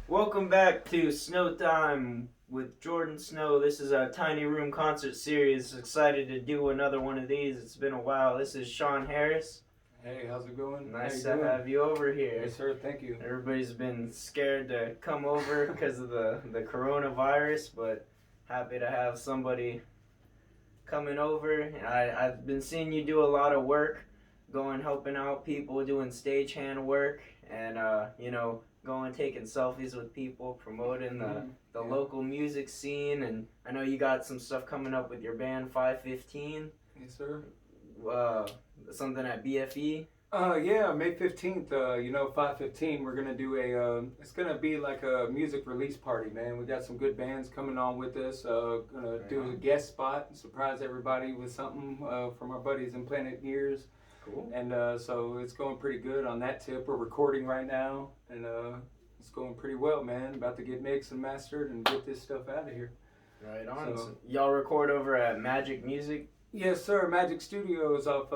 Welcome back to Snow Time with Jordan Snow. This is a Tiny Room concert series. Excited to do another one of these. It's been a while. This is Sean Harris. Hey, how's it going? Nice to have you over here. Yes, sir. Thank you. Everybody's been scared to come over because of the coronavirus, but happy to have somebody coming over. I've been seeing you do a lot of work, going helping out people, doing stagehand work, and going taking selfies with people, promoting the local music scene. And I know you got some stuff coming up with your band 515. Yes, sir. Something at BFE. Yeah, May 15th, 515, we're going to do it's going to be like a music release party, man. We got some good bands coming on with us. Going to do a guest spot and surprise everybody with something from our buddies in Planet Gears. Cool. And so it's going pretty good on that tip. We're recording right now, and it's going pretty well, man. About to get mixed and mastered and get this stuff out of here. Right on. So, y'all record over at Magic Music? Yes, sir. Magic Studios off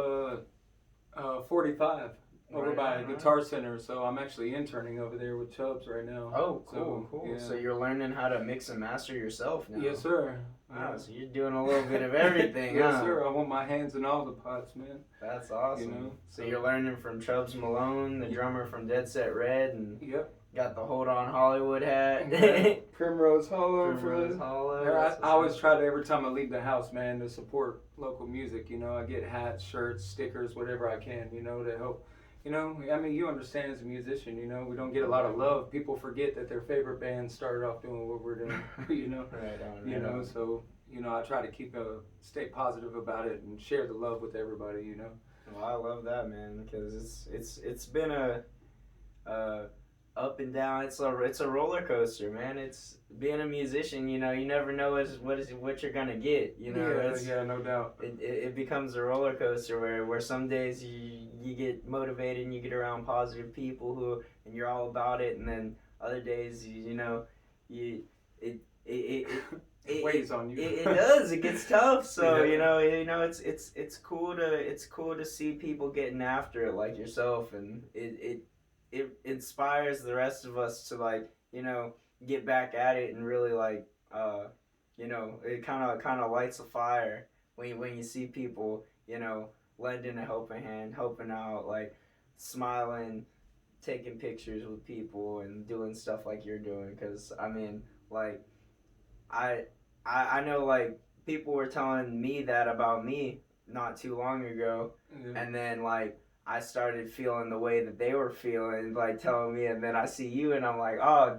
45 over by Guitar Center. So I'm actually interning over there with Chubbs right now. Oh, cool, cool. Yeah. So you're learning how to mix and master yourself now? Yes, sir. Wow, so you're doing a little bit of everything, Yes, sir. I want my hands in all the pots, man. That's awesome. So you're learning from Chubbs Malone, the drummer from Dead Set Red, and got the Hold On Hollywood hat. Primrose Hollow. Primrose Hollow. I always try to, every time I leave the house, man, to support local music. I get hats, shirts, stickers, whatever I can, to help. You understand as a musician, we don't get a lot of love. People forget that their favorite band started off doing what we're doing, Right on. So, I try to stay positive about it and share the love with everybody, Well, I love that, man, because it's been a up and down. It's a roller coaster, man. It's being a musician. You never know what you're gonna get. Yeah, no doubt. It becomes a roller coaster where some days you get motivated and you get around positive people and you're all about it, and then other days it weighs on you. It does. It gets tough. So it's cool to see people getting after it like yourself, and it inspires the rest of us to get back at it and really it kind of lights a fire when you see people lending a helping hand, helping out, smiling, taking pictures with people and doing stuff like you're doing. Because I know people were telling me that about me not too long ago, and then I started feeling the way that they were feeling, telling me, and then I see you, and I'm like, oh,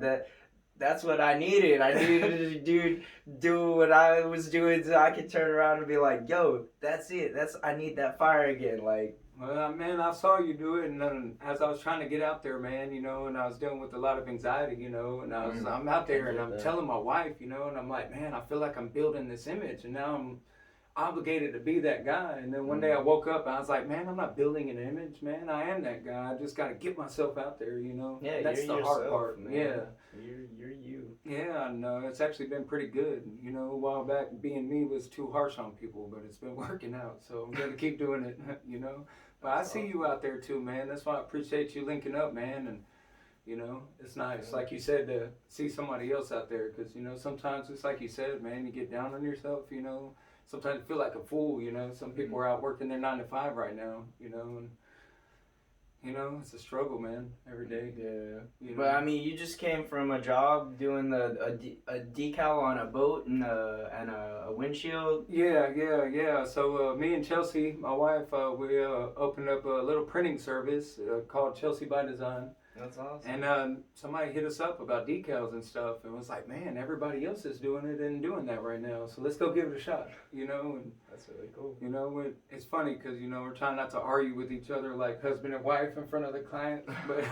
that's what I needed. I needed to do what I was doing so I could turn around and be like, yo, that's it. I need that fire again. Well, man, I saw you do it, and as I was trying to get out there, man, and I was dealing with a lot of anxiety, and I'm out there, and I'm telling my wife, and I'm like, man, I feel like I'm building this image, and now I'm obligated to be that guy. And then one day I woke up and I was like, man, I'm not building an image, man. I am that guy. I just got to get myself out there, Yeah, that's the hard part. Man. Yeah. You're you. Yeah, and it's actually been pretty good. A while back, being me was too harsh on people, but it's been working out. So I'm going to keep doing it, But I see you out there too, man. That's why I appreciate you linking up, man. And, it's nice, like you said, to see somebody else out there. Because, sometimes it's like you said, man, you get down on yourself, Sometimes you feel like a fool, Some people are out working their 9 to 5 right now, and it's a struggle, man, every day. Yeah. But you just came from a job doing a decal on a boat and a windshield. Yeah. So me and Chelsea, my wife, we opened up a little printing service called Chelsea by Design. That's awesome. And somebody hit us up about decals and stuff, and was like, man, everybody else is doing it and doing that right now, so let's go give it a shot, And that's really cool. It's funny because we're trying not to argue with each other like husband and wife in front of the client, but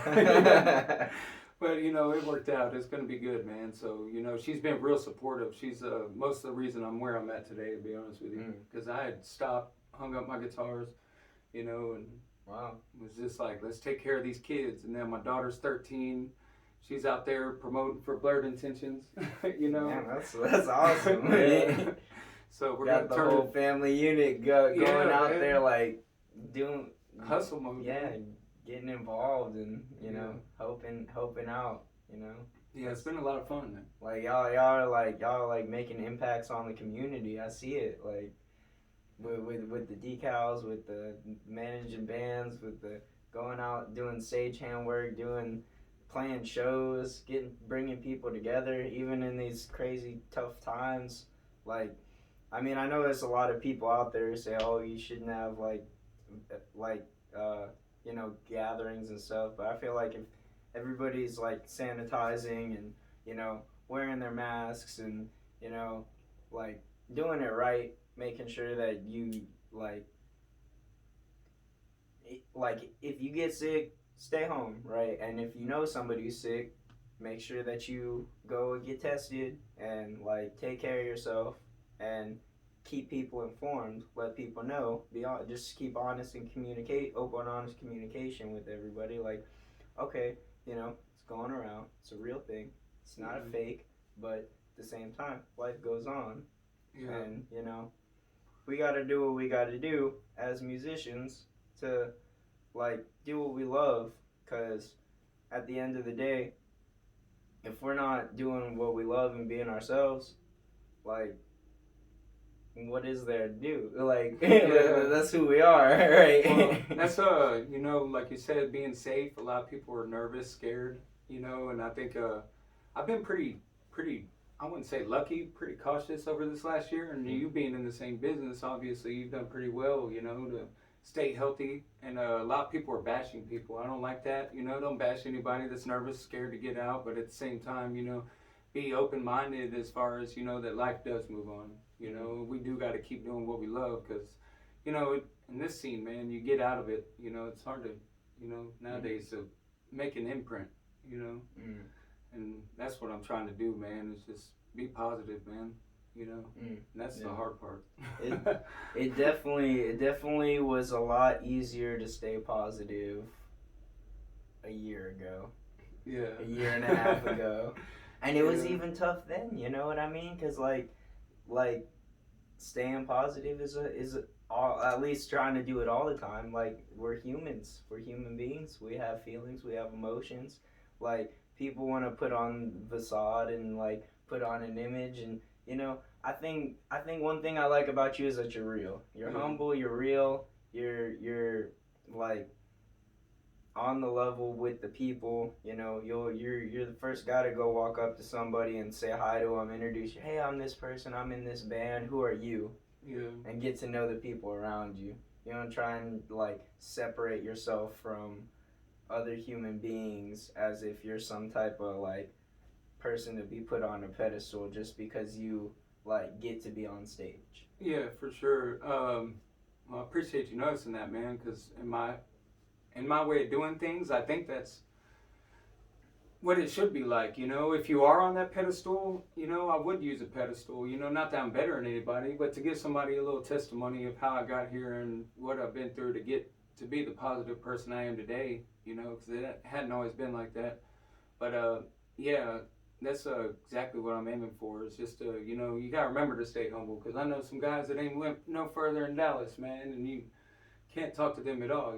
but it worked out. It's gonna be good, man. So she's been real supportive. She's most of the reason I'm where I'm at today, to be honest with you, because I had stopped, hung up my guitars, and wow. It was just like, let's take care of these kids. And then my daughter's 13. She's out there promoting for Blurred Intentions, Man, that's awesome. So we're got the whole family unit going out there, doing hustle mode. Yeah, getting involved and helping out. Yeah, it's been a lot of fun, man. Like y'all are like making impacts on the community. I see it like with the decals, with the managing bands, with the going out doing stagehand work, doing playing shows, bringing people together, even in these crazy tough times. Like, I mean, I know there's a lot of people out there who say, "Oh, you shouldn't have like uh, gatherings and stuff." But I feel like if everybody's like sanitizing and wearing their masks and like doing it right, making sure that you like if you get sick, stay home, right? And if you know somebody who's sick, make sure that you go and get tested and like take care of yourself and keep people informed, let people know, just keep honest and open honest communication with everybody. Like, okay, it's going around, it's a real thing, it's not a fake, but at the same time, life goes on. Yeah. And we got to do what we got to do as musicians to like do what we love, because at the end of the day, if we're not doing what we love and being ourselves, like what is there to do? Like that's who we are. Right? Well, that's like you said, being safe. A lot of people are nervous, scared, and I think I've been pretty I wouldn't say lucky, pretty cautious over this last year. And you being in the same business, obviously you've done pretty well, to stay healthy. And a lot of people are bashing people. I don't like that. Don't bash anybody that's nervous, scared to get out. But at the same time, be open-minded as far as, that life does move on. We do got to keep doing what we love, because, in this scene, man, you get out of it. It's hard to, nowadays to make an imprint, And that's what I'm trying to do, man, is just be positive, man. And that's the hard part. It definitely was a lot easier to stay positive a year ago. Yeah. A year and a half ago. And it was even tough then, you know what I mean? Because like staying positive is at least trying to do it all the time. Like, we're humans, we're human beings, we have feelings, we have emotions. Like, people want to put on facade and like put on an image, and I think one thing I like about you is that you're real. You're humble, you're real, you're like on the level with the people. You're the first guy to go walk up to somebody and say hi to them, introduce you. Hey, I'm this person, I'm in this band, who are you? Yeah. And get to know the people around you. You don't try and like separate yourself from other human beings as if you're some type of like person to be put on a pedestal just because you like get to be on stage. Yeah, for sure. Well, I appreciate you noticing that, man, because in my way of doing things, I think that's what it should be like. If you are on that pedestal, I would use a pedestal. Not that I'm better than anybody, but to give somebody a little testimony of how I got here and what I've been through to get to be the positive person I am today. Because it hadn't always been like that. But yeah, that's exactly what I'm aiming for. It's just you gotta remember to stay humble, because I know some guys that ain't went no further in Dallas, man, and you can't talk to them at all.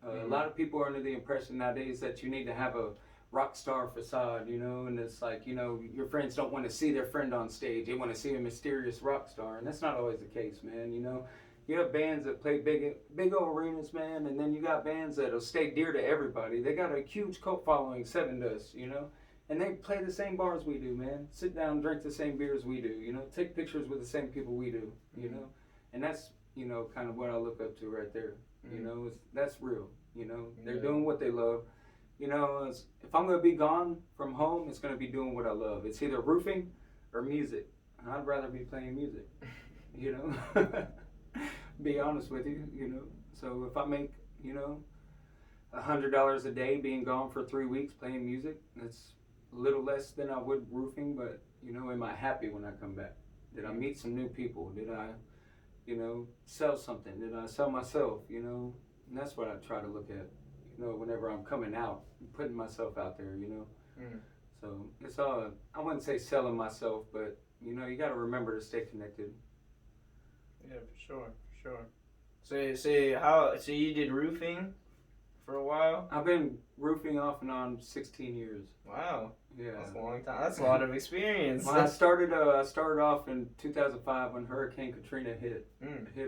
A lot of people are under the impression nowadays that you need to have a rock star facade, and it's like, your friends don't want to see their friend on stage. They want to see a mysterious rock star, and that's not always the case, man. You have bands that play big old arenas, man, and then you got bands that'll stay dear to everybody. They got a huge cult following, Seven does, and they play the same bars we do, man. Sit down, drink the same beers we do, take pictures with the same people we do, and that's, kind of what I look up to right there. That's real. They're doing what they love. If I'm going to be gone from home, it's going to be doing what I love. It's either roofing or music. I'd rather be playing music, be honest with you, So if I make, $100 a day being gone for 3 weeks playing music, that's a little less than I would roofing, but, am I happy when I come back? Did I meet some new people? Did I, sell something? Did I sell myself? And that's what I try to look at, whenever I'm coming out, putting myself out there, So it's all, I wouldn't say selling myself, but, you got to remember to stay connected. Yeah, for sure. So you did roofing for a while? I've been roofing off and on 16 years. Wow. Yeah. That's a long time. That's a lot of experience. Well, I started off in 2005 when Hurricane Katrina hit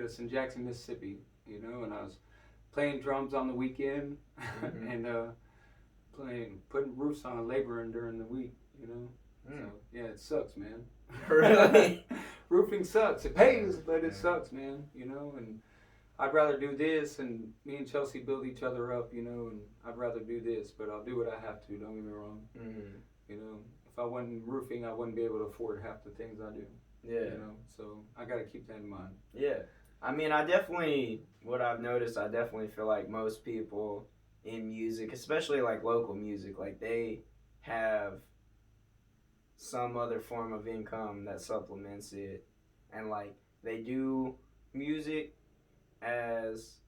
us in Jackson, Mississippi. And I was playing drums on the weekend and putting roofs on, laboring during the week. So yeah, it sucks, man. Really? Roofing sucks. It pays, but it sucks, man. And I'd rather do this, and me and Chelsea build each other up. And I'd rather do this, but I'll do what I have to. Don't get me wrong. If I wasn't roofing, I wouldn't be able to afford half the things I do. Yeah. So I got to keep that in mind. Yeah. I mean, what I've noticed, I definitely feel like most people in music, especially like local music, like they have some other form of income that supplements it. And like they do music as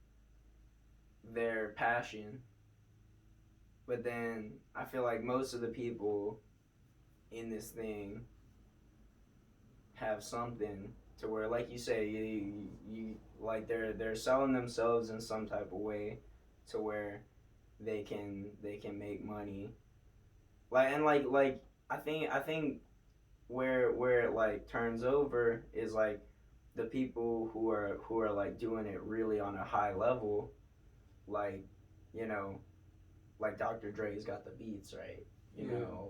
their passion. But then I feel like most of the people in this thing have something to where, like you say, you like they're selling themselves in some type of way to where they can make money. Like I think where it like turns over is like the people who are like doing it really on a high level, like like Dr. Dre's got the beats, right?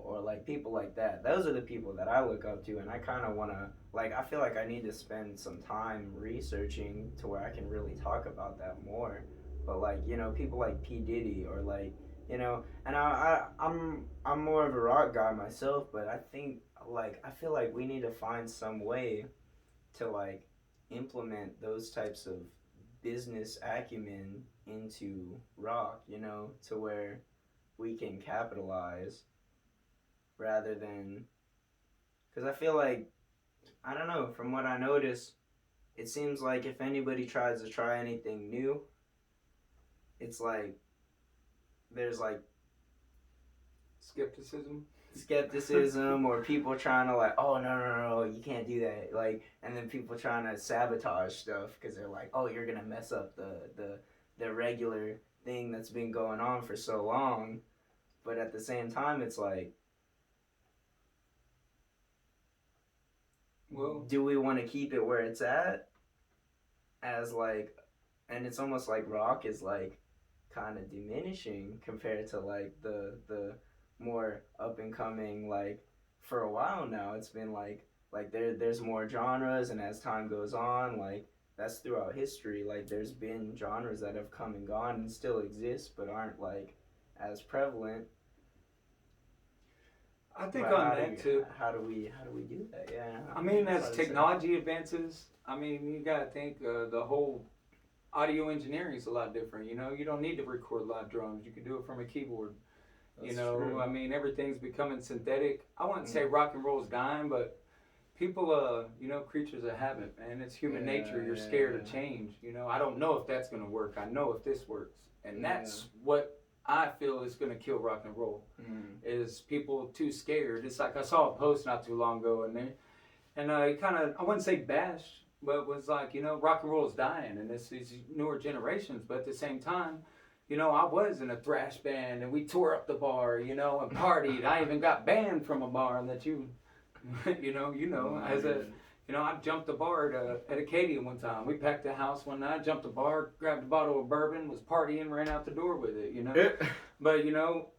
Or like people like that. Those are the people that I look up to, and I kind of want to, like, I feel like I need to spend some time researching to where I can really talk about that more. But like, people like P. Diddy or like, and I'm more of a rock guy myself, but I feel like we need to find some way to like implement those types of business acumen into rock, to where we can capitalize rather than, because I feel like, I don't know, from what I notice, it seems like if anybody tries to try anything new, it's like there's like skepticism or people trying to like, oh no, you can't do that, like, and then people trying to sabotage stuff because they're like, oh, you're gonna mess up the regular thing that's been going on for so long. But at the same time, it's like, well, do we want to keep it where it's at as like, and it's almost like rock is like kind of diminishing compared to like the more up and coming, like for a while now it's been like there's more genres, and as time goes on, like that's throughout history, like there's been genres that have come and gone and still exist but aren't like as prevalent. I think on that too. How do we do that? Yeah. I mean, as technology advances, I mean, you gotta think the whole audio engineering is a lot different. You don't need to record live drums. You can do it from a keyboard. That's true. I mean, everything's becoming synthetic. I wouldn't say rock and roll's dying, but people, creatures of habit, man. It's human nature. You're scared of change. I don't know if that's gonna work. I know if this works, and that's what I feel is gonna kill rock and roll. Is people too scared. It's like I saw a post not too long ago, and I kind of, I wouldn't say bashed, but was like, rock and roll is dying, and it's these newer generations. But at the same time, I was in a thrash band, and we tore up the bar, and partied. I even got banned from a bar that I jumped the bar at Acadia one time. We packed the house one night, jumped the bar, grabbed a bottle of bourbon, was partying, ran out the door with it, But,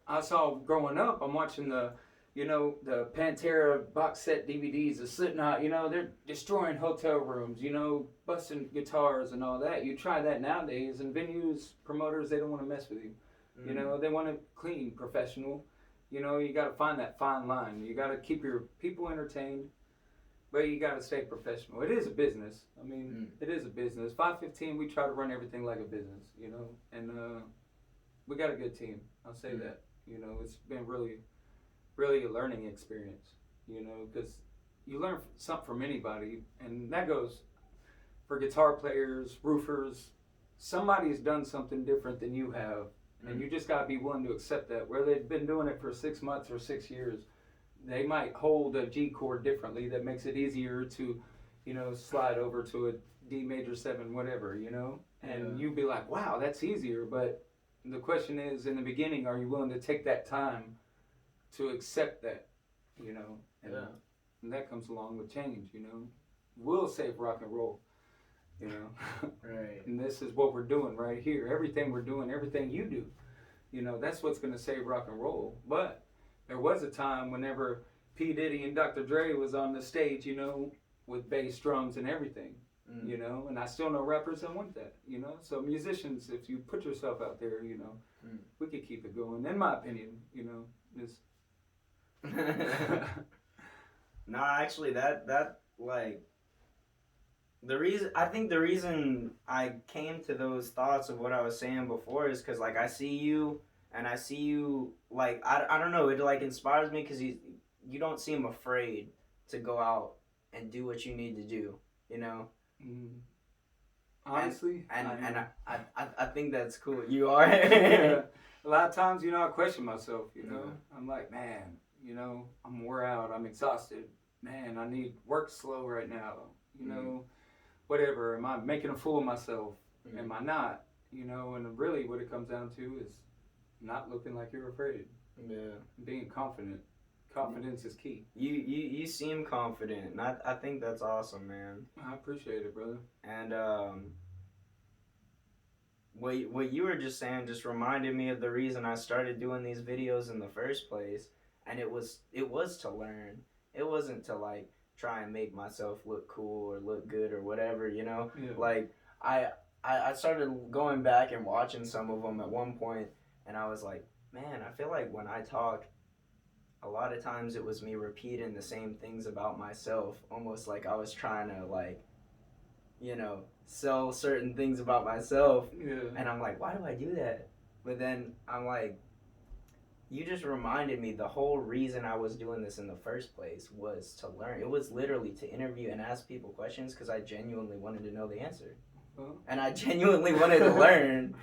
I saw growing up, I'm watching the Pantera box set DVDs are sitting out, they're destroying hotel rooms, busting guitars and all that. You try that nowadays, and venues, promoters, they don't want to mess with you. They want to clean, professional. You got to find that fine line. You got to keep your people entertained, but you got to stay professional. It is a business. I mean, it is a business. 515, we try to run everything like a business, and we got a good team. I'll say that. It's been really a learning experience, because you learn something from anybody, and that goes for guitar players, roofers. Somebody's done something different than you have, and you just got to be willing to accept that. Whether they've been doing it for 6 months or 6 years, they might hold a G chord differently that makes it easier to, slide over to a D major 7, whatever, and you'd be like, wow, that's easier, but the question is, in the beginning, are you willing to take that time to accept that, you know? And that comes along with change, you know? We'll save rock and roll, you know? Right. And this is what we're doing right here. Everything we're doing, everything you do, you know, that's what's going to save rock and roll. But there was a time whenever P. Diddy and Dr. Dre was on the stage, you know, with bass, drums, and everything, you know, and I still know rappers that want that, you know. So musicians, if you put yourself out there, you know, we could keep it going. In my opinion, you know, just. No, actually, that like the reason I came to those thoughts of what I was saying before is because like I see you like I don't know, it like inspires me because you don't seem afraid to go out and do what you need to do, you know. Honestly, and I think that's cool. You are. Yeah. A lot of times, you know, I question myself. You know, I'm like, man, you know, I'm wore out. I'm exhausted. Man, I need work slow right now. You know, whatever. Am I making a fool of myself? Am I not? You know, and really, what it comes down to is not looking like you're afraid. Yeah. Being confident. Confidence is key. You seem confident, and I think that's awesome, man. I appreciate it, brother. And what you were just saying just reminded me of the reason I started doing these videos in the first place, and it was to learn. It wasn't to like try and make myself look cool or look good or whatever, you know. Yeah. Like I started going back and watching some of them at one point, and I was like, man, I feel like when I talk, a lot of times it was me repeating the same things about myself, almost like I was trying to like, you know, sell certain things about myself. Yeah. And I'm like, why do I do that? But then I'm like, you just reminded me the whole reason I was doing this in the first place was to learn. It was literally to interview and ask people questions because I genuinely wanted to know the answer. And I genuinely wanted to learn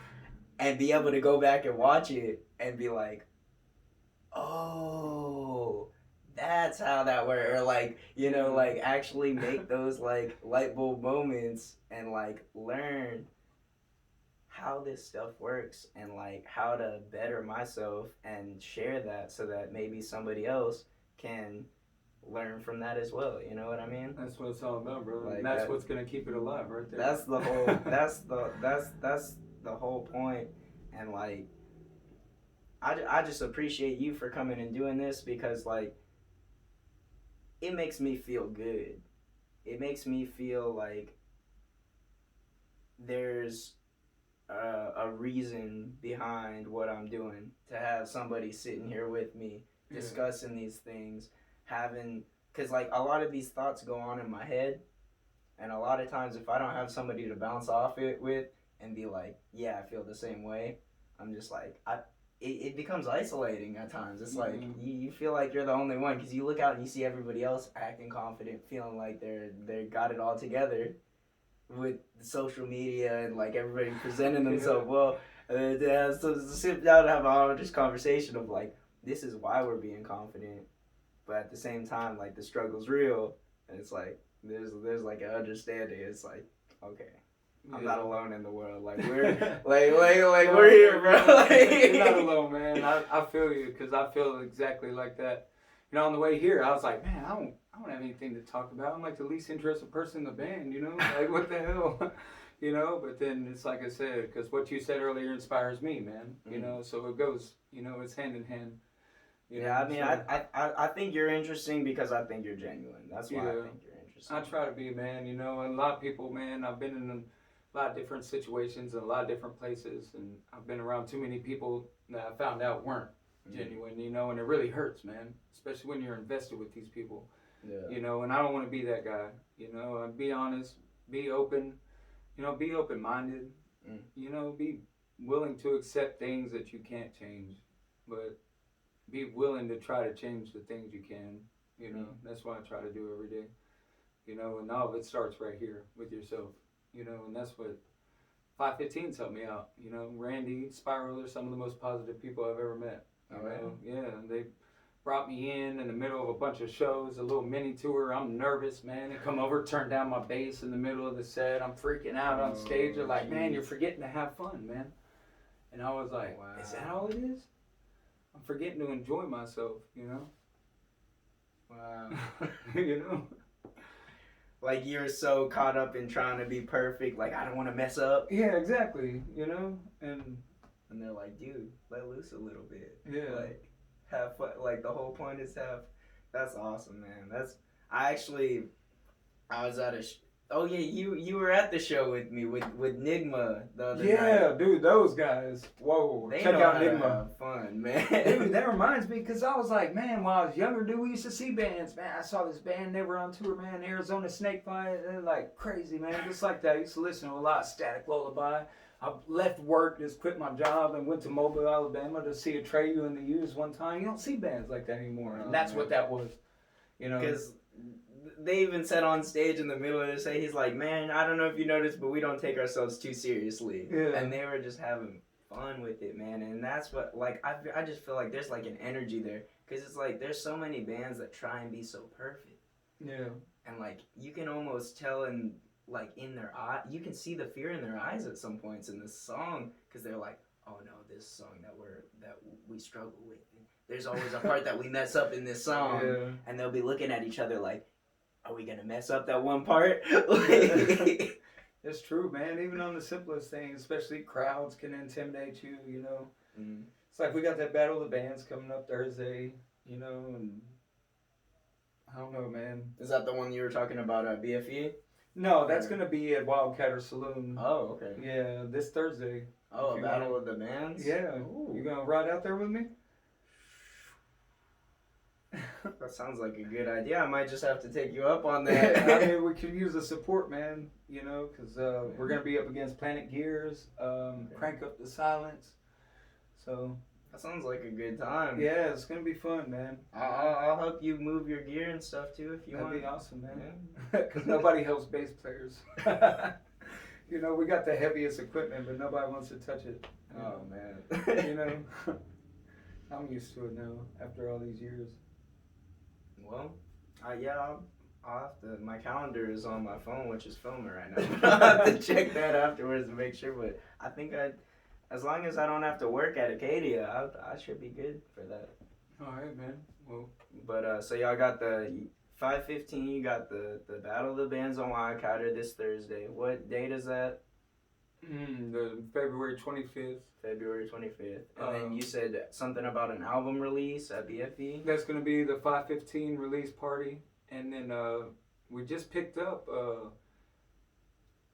and be able to go back and watch it and be like, oh, that's how that works. Or like, you know, like actually make those like light bulb moments and like learn how this stuff works and like how to better myself and share that so that maybe somebody else can learn from that as well. You know what I mean? That's what it's all about, bro. Like and that's what's gonna keep it alive, right there. That's the whole. that's the whole point. And like, I just appreciate you for coming and doing this because like, it makes me feel good. It makes me feel like there's a reason behind what I'm doing, to have somebody sitting here with me discussing these things, because like a lot of these thoughts go on in my head, and a lot of times if I don't have somebody to bounce off it with and be like, yeah, I feel the same way, I'm just like, it becomes isolating at times. It's like you feel like you're the only one because you look out and you see everybody else acting confident, feeling like they got it all together with social media and like everybody presenting themselves well. So to sit down and have an honest conversation of like, this is why we're being confident, but at the same time, like the struggle's real, and it's like there's like an understanding. It's like, okay, I'm not alone in the world. Like we're like we're here, bro. You're not alone, man. I feel you because I feel exactly like that. You know, on the way here, I was like, man, I don't have anything to talk about. I'm like the least interested person in the band, you know? Like, what the hell? You know? But then it's like I said, because what you said earlier inspires me, man. You know? So it goes, you know, it's hand in hand. You know? I mean, so, I think you're interesting because I think you're genuine. That's why I think you're interesting. I try to be, man, you know? And a lot of people, man, I've been in a lot of different situations and a lot of different places. And I've been around too many people that I found out weren't genuine, you know? And it really hurts, man. Especially when you're invested with these people. Yeah. You know, and I don't want to be that guy, you know, be honest, be open, you know, be open-minded, you know, be willing to accept things that you can't change, but be willing to try to change the things you can, you know, that's what I try to do every day, you know, and all of it starts right here with yourself, you know, and that's what 515's helped me out, you know, Randy, Spiral are some of the most positive people I've ever met, you know, yeah, and they brought me in the middle of a bunch of shows, a little mini tour. I'm nervous, man. They come over, turn down my bass in the middle of the set. I'm freaking out on stage. They're like, man, you're forgetting to have fun, man. And I was like, Wow. is that all it is? I'm forgetting to enjoy myself, you know? Wow. You know? Like you're so caught up in trying to be perfect, like I don't want to mess up. Yeah, exactly. You know? And they're like, dude, let loose a little bit. Yeah. Like, have fun. Like the whole point is to have. That's awesome, man. I was at a. Oh yeah, you were at the show with me with Nigma the other night. Yeah, dude, those guys. Whoa, They check know out how to Nigma. have fun, man. Dude, that reminds me, because I was like, man, while I was younger, dude, we used to see bands. Man, I saw this band, they were on tour, man, Arizona Snakebite. They're like crazy, man, just like that. I used to listen to a lot of Static Lullaby. I left work, just quit my job, and went to Mobile, Alabama to see Atreyu and the Used one time. You don't see bands like that anymore, and that's what that was. You know? Because they even said on stage in the middle of the say, he's like, man, I don't know if you noticed, but we don't take ourselves too seriously. Yeah. And they were just having fun with it, man. And that's what, like, I just feel like there's like an energy there. Because it's like there's so many bands that try and be so perfect. Yeah. And like you can almost tell in like in their eye, you can see the fear in their eyes at some points in this song. Because they're like, oh no, this song that we struggle with. There's always a part that we mess up in this song. Yeah. And they'll be looking at each other like, are we gonna mess up that one part? It's true, man. Even on the simplest things, especially crowds can intimidate you, you know. Mm. It's like we got that Battle of the Bands coming up Thursday, you know, and I don't know, man. Is that the one you were talking about at BFE? No, that's going to be at Wildcatter Saloon. Oh, okay. Yeah, this Thursday. Oh, a Battle of the Bands? Yeah. Ooh. You going to ride out there with me? That sounds like a good idea. I might just have to take you up on that. I mean, we could use the support, man, you know, because we're going to be up against Planet Gears, Crank Up the Silence. So that sounds like a good time. Yeah, it's going to be fun, man. I'll help you move your gear and stuff too if you want. That'd be awesome, man. Because nobody helps bass players. You know, we got the heaviest equipment, but nobody wants to touch it. Oh, man. You know, I'm used to it now after all these years. Well, yeah, I'll have to. My calendar is on my phone, which is filming right now. I'll have to check that afterwards to make sure. But I think as long as I don't have to work at Acadia, I should be good for that. All right, man. Well, but so y'all got the 5:15. You got the Battle of the Bands on Wildcatter this Thursday. What date is that? The February 25th. February 25th. And then you said something about an album release at BFE? That's going to be the 5:15 release party. And then we just picked up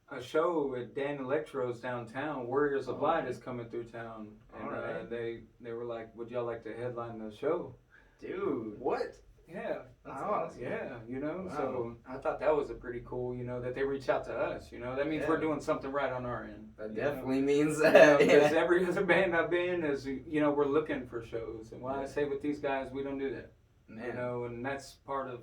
a show at Dan Electro's downtown. Warriors of Light is coming through town. And they were like, would y'all like to headline the show? Dude, what? Yeah. That's awesome. Yeah, you know, Wow. so I thought that was a pretty cool, you know, that they reach out to us, you know. That means we're doing something right on our end. That definitely means that. Because every other band I've been is, you know, we're looking for shows. And why I say with these guys, we don't do that. Man. You know, and that's part of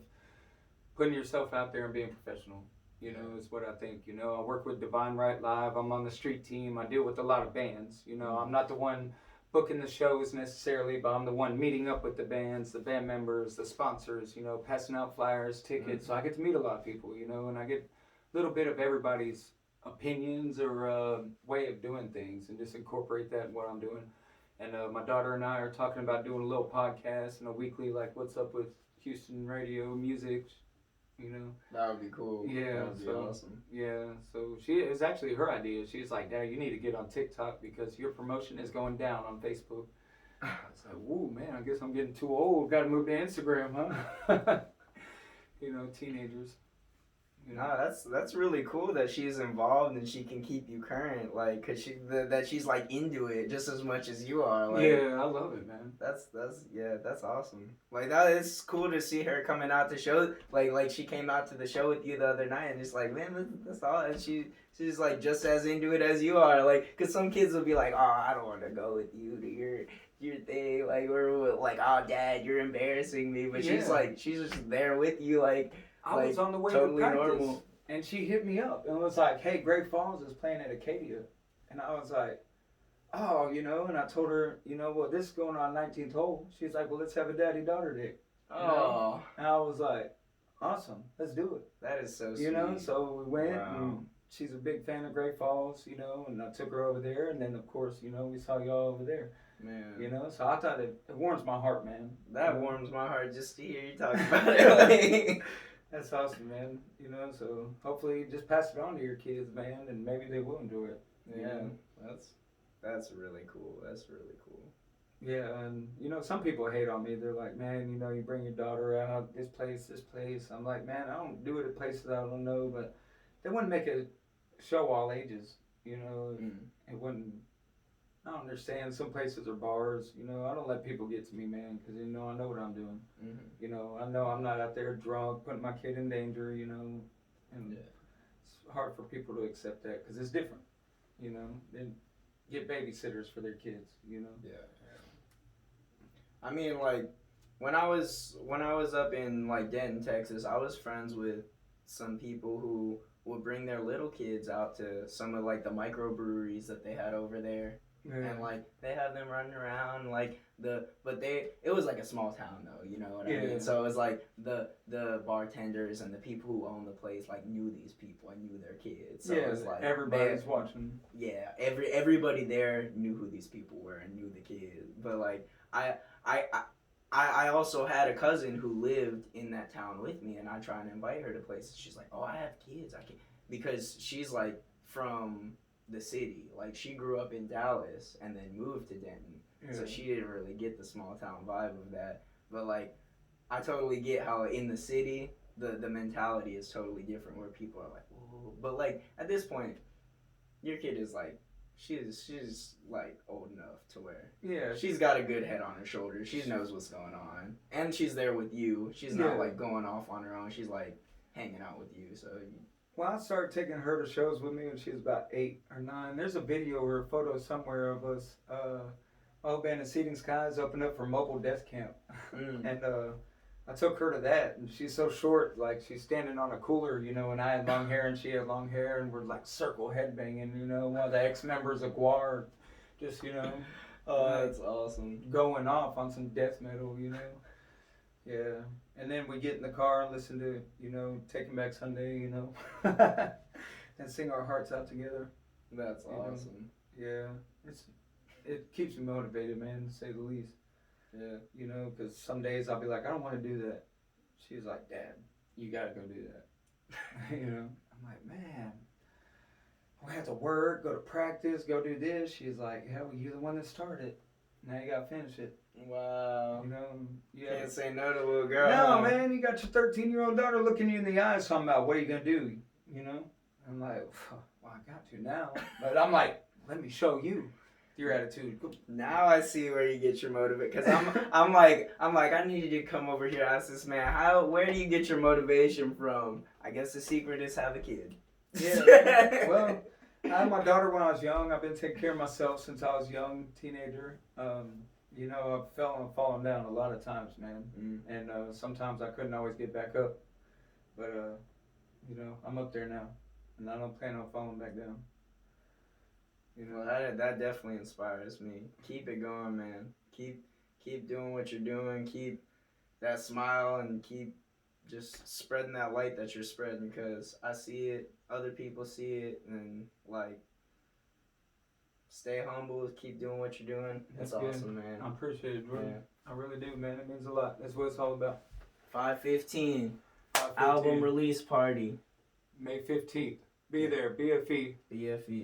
putting yourself out there and being professional, you know, is what I think. You know, I work with Divine Right Live. I'm on the street team. I deal with a lot of bands. You know, I'm not the one booking the shows necessarily, but I'm the one meeting up with the bands, the band members, the sponsors, you know, passing out flyers, tickets. So I get to meet a lot of people, you know, and I get a little bit of everybody's opinions or way of doing things and just incorporate that in what I'm doing. And my daughter and I are talking about doing a little podcast and a weekly, like, what's up with Houston radio music, you know. That would be cool. Yeah, that would be awesome. Yeah, so it was actually her idea. She's like, Dad, you need to get on TikTok because your promotion is going down on Facebook. I was like, whoa, man, I guess I'm getting too old. Got to move to Instagram, huh? You know, teenagers. You know? Nah, that's really cool that she's involved and she can keep you current, like, cause that she's like into it just as much as you are. Like, yeah, I love it, man. That's awesome. Like that is cool to see her coming out to show. Like she came out to the show with you the other night and just like, man, that's all. And she's like just as into it as you are. Like, cause some kids will be like, oh, I don't want to go with you to your thing. Like, or like, oh, Dad, you're embarrassing me. But she's just there with you, like. I was on the way totally to practice, normal. and she hit me up and was like, hey, Great Falls is playing at Acadia. And I was like, oh, you know, and I told her, you know, well, this is going on 19th hole. She's like, well, let's have a daddy-daughter date. And I was like, awesome, let's do it. That is so sweet. You know, so we went, and she's a big fan of Great Falls, you know, and I took her over there, and then of course, you know, we saw y'all over there. Man. You know, so I thought it warms my heart, man. That warms my heart just to hear you talk about it. That's awesome, man. You know, so hopefully just pass it on to your kids, man, and maybe they will enjoy it. Yeah, that's really cool. That's really cool. Yeah, and you know, some people hate on me. They're like, man, you know, you bring your daughter out this place. I'm like, man, I don't do it at places I don't know, but they wouldn't make it show all ages. You know, it wouldn't. I don't understand. Some places are bars. You know, I don't let people get to me, man, because you know I know what I'm doing. You know I'm not out there drunk, putting my kid in danger. You know, and it's hard for people to accept that because it's different. You know, then get babysitters for their kids. You know. Yeah. I mean, like when I was up in like Denton, Texas, I was friends with some people who would bring their little kids out to some of like the microbreweries that they had over there. Yeah. And like they have them running around like it was like a small town though, you know what I mean? So it was like the bartenders and the people who owned the place like knew these people and knew their kids. So it was like everybody's watching. Yeah, everybody there knew who these people were and knew the kids. But like I also had a cousin who lived in that town with me, and I try and invite her to places. She's like, "Oh, I have kids. I can't," because she's like from the city. Like she grew up in Dallas and then moved to Denton, so she didn't really get the small town vibe of that. But like, I totally get how in the city the mentality is totally different, where people are like, "Whoa," but like at this point, your kid is like. She's like old enough to where she's got a good head on her shoulders. She knows what's going on, and she's there with you. She's not like going off on her own. She's like hanging out with you. So well, I started taking her to shows with me when she was about 8 or 9. There's a video or a photo somewhere of us. All band of Seeding Skies opened up for Mobile Death Camp, and I took her to that, and she's so short, like she's standing on a cooler, you know, and I had long hair and she had long hair, and we're like circle headbanging, you know, one of the ex-members of GWAR, just, you know. That's awesome. Going off on some death metal, you know. Yeah. And then we get in the car and listen to, you know, Taking Back Sunday, you know, and sing our hearts out together. That's awesome. Yeah. It keeps me motivated, man, to say the least. Yeah. You know, because some days I'll be like, I don't want to do that. She's like, Dad, you got to go do that. You know? I'm like, man, we have to work, go to practice, go do this. She's like, yeah, well, you're the one that started. Now you got to finish it. Wow. You know? Can't say no to a little girl. No, man, you got your 13-year-old daughter looking you in the eyes talking about what are you going to do, you know? I'm like, well, I got to now. But I'm like, let me show you. Your attitude. Now I see where you get your motivation. Because I'm like, I need you to come over here and ask this man, where do you get your motivation from? I guess the secret is have a kid. Yeah. Well, I had my daughter when I was young. I've been taking care of myself since I was young, teenager. You know, I've fallen down a lot of times, man. And sometimes I couldn't always get back up. But, you know, I'm up there now. And I don't plan on falling back down. You know, that definitely inspires me. Keep it going, man. Keep doing what you're doing. Keep that smile and keep just spreading that light that you're spreading, because I see it, other people see it, and like stay humble, keep doing what you're doing. That's awesome, man. I appreciate it, bro. Yeah. I really do, man. It means a lot. That's what it's all about. 5/15 album release party. May 15th. Be there. BFE. BFE.